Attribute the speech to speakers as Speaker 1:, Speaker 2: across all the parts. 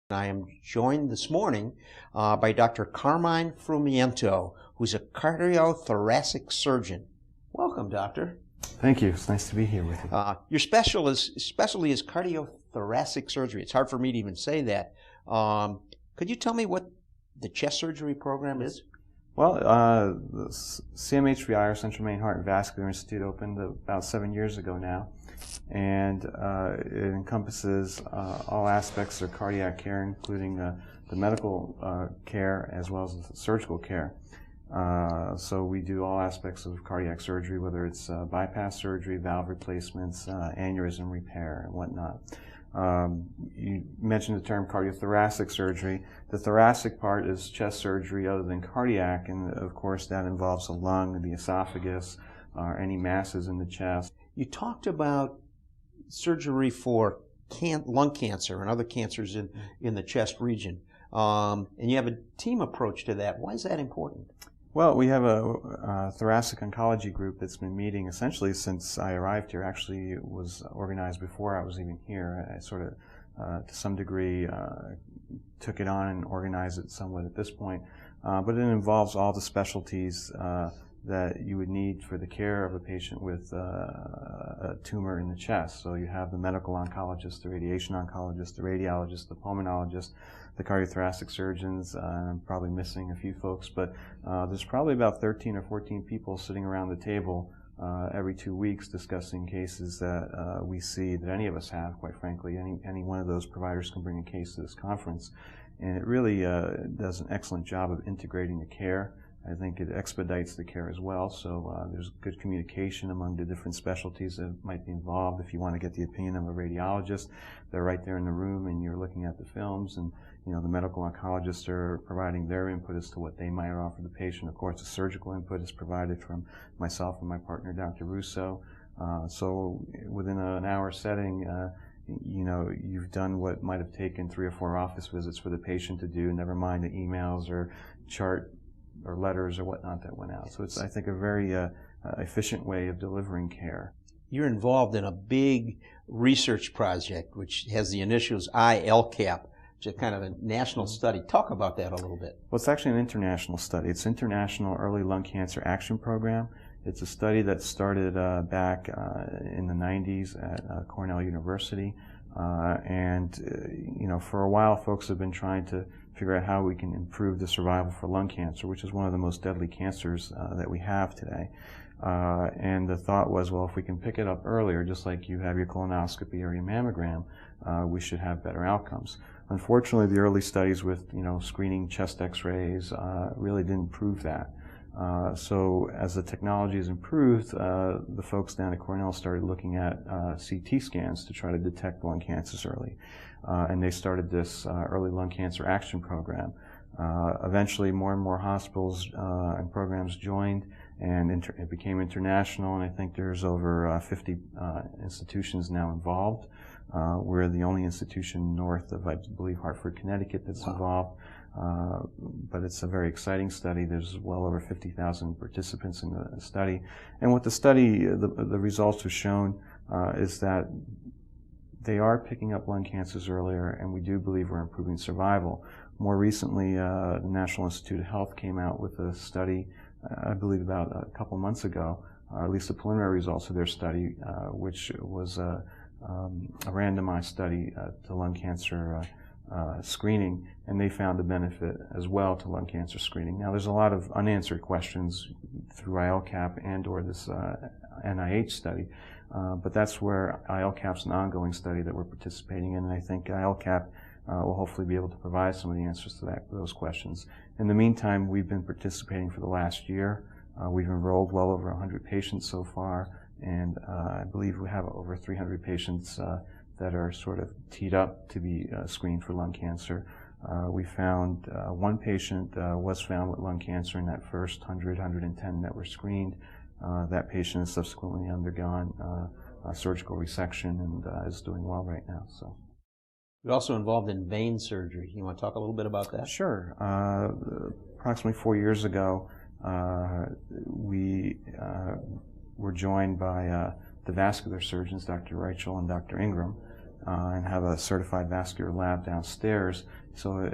Speaker 1: I am joined this morning by Dr. Carmine Frumiento, who's a cardiothoracic surgeon. Welcome, Doctor.
Speaker 2: Thank you. It's nice to be here with you.
Speaker 1: Your specialty is cardiothoracic surgery. It's hard for me to even say that. Could you tell me what the chest surgery program is?
Speaker 2: Well, the CMHVI, or Central Maine Heart and Vascular Institute, opened about 7 years ago now, and it encompasses all aspects of cardiac care, including the medical care as well as the surgical care. So we do all aspects of cardiac surgery, whether it's bypass surgery, valve replacements, aneurysm repair, and whatnot. You mentioned the term cardiothoracic surgery. The thoracic part is chest surgery other than cardiac, and of course that involves the lung, the esophagus, any masses in the chest.
Speaker 1: You talked about surgery for lung cancer and other cancers in the chest region, and you have a team approach to that. Why is that important?
Speaker 2: Well, we have a thoracic oncology group that's been meeting essentially since I arrived here. Actually, it was organized before I was even here. I sort of, to some degree, took it on and organized it somewhat at this point. But it involves all the specialties that you would need for the care of a patient with a tumor in the chest. So you have the medical oncologist, the radiation oncologist, the radiologist, the pulmonologist, the cardiothoracic surgeons. I'm probably missing a few folks, but there's probably about 13 or 14 people sitting around the table every 2 weeks discussing cases that we see, that any of us have, quite frankly. Any one of those providers can bring a case to this conference. And it really does an excellent job of integrating the care. I think it expedites the care as well, so there's good communication among the different specialties that might be involved. If you want to get the opinion of a radiologist, they're right there in the room and you're looking at the films, and the medical oncologists are providing their input as to what they might offer the patient. Of course, the surgical input is provided from myself and my partner, Dr. Russo. So within an hour setting, you've done what might have taken 3 or 4 office visits for the patient to do, never mind the emails or chart or letters or whatnot that went out. So it's, I think, a very efficient way of delivering care.
Speaker 1: You're involved in a big research project which has the initials I-ELCAP, which is kind of a national study. Talk about that a little bit.
Speaker 2: Well, it's actually an international study. It's International Early Lung Cancer Action Program. It's a study that started back in the 90s at Cornell University. For a while, folks have been trying to figure out how we can improve the survival for lung cancer, which is one of the most deadly cancers that we have today. And the thought was, well, if we can pick it up earlier, just like you have your colonoscopy or your mammogram, we should have better outcomes. Unfortunately, the early studies with screening chest X-rays really didn't prove that. So as the technology has improved, the folks down at Cornell started looking at CT scans to try to detect lung cancers early. And they started this Early Lung Cancer Action Program. Eventually, more and more hospitals and programs joined, and it became international, and I think there's over 50 institutions now involved. We're the only institution north of, I believe, Hartford, Connecticut that's involved. But it's a very exciting study. There's well over 50,000 participants in the study. And what the study, the results have shown is that they are picking up lung cancers earlier, and we do believe we're improving survival. More recently, the National Institute of Health came out with a study, I believe about a couple months ago, at least the preliminary results of their study, which was a randomized study to lung cancer screening, and they found a benefit as well to lung cancer screening. Now, there's a lot of unanswered questions through I-ELCAP and or this NIH study, but that's where I-ELCAP's an ongoing study that we're participating in, and I think I-ELCAP will hopefully be able to provide some of the answers to those questions. In the meantime, we've been participating for the last year. We've enrolled well over 100 patients so far, and I believe we have over 300 patients that are sort of teed up to be screened for lung cancer. We found one patient was found with lung cancer in that first 110 that were screened. That patient has subsequently undergone surgical resection and is doing well right now. So,
Speaker 1: You're also involved in vein surgery. You want to talk a little bit about that?
Speaker 2: Sure. Approximately 4 years ago, we were joined by the vascular surgeons, Dr. Reichel and Dr. Ingram, and have a certified vascular lab downstairs. So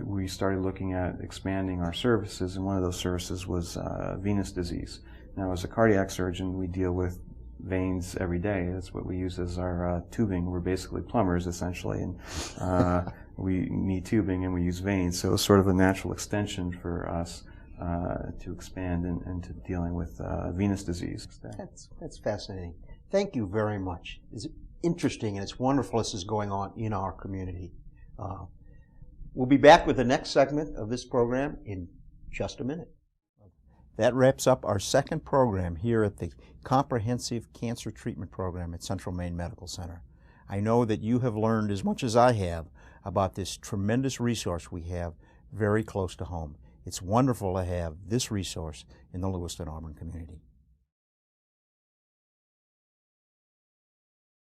Speaker 2: we started looking at expanding our services, and one of those services was venous disease. Now, as a cardiac surgeon, we deal with veins every day. That's what we use as our tubing. We're basically plumbers, essentially, and we need tubing and we use veins. So it's sort of a natural extension for us to expand into dealing with venous disease.
Speaker 1: That's fascinating. Thank you very much. It's interesting and it's wonderful this is going on in our community. We'll be back with the next segment of this program in just a minute. That wraps up our second program here at the Comprehensive Cancer Treatment Program at Central Maine Medical Center. I know that you have learned as much as I have about this tremendous resource we have very close to home. It's wonderful to have this resource in the Lewiston-Auburn community.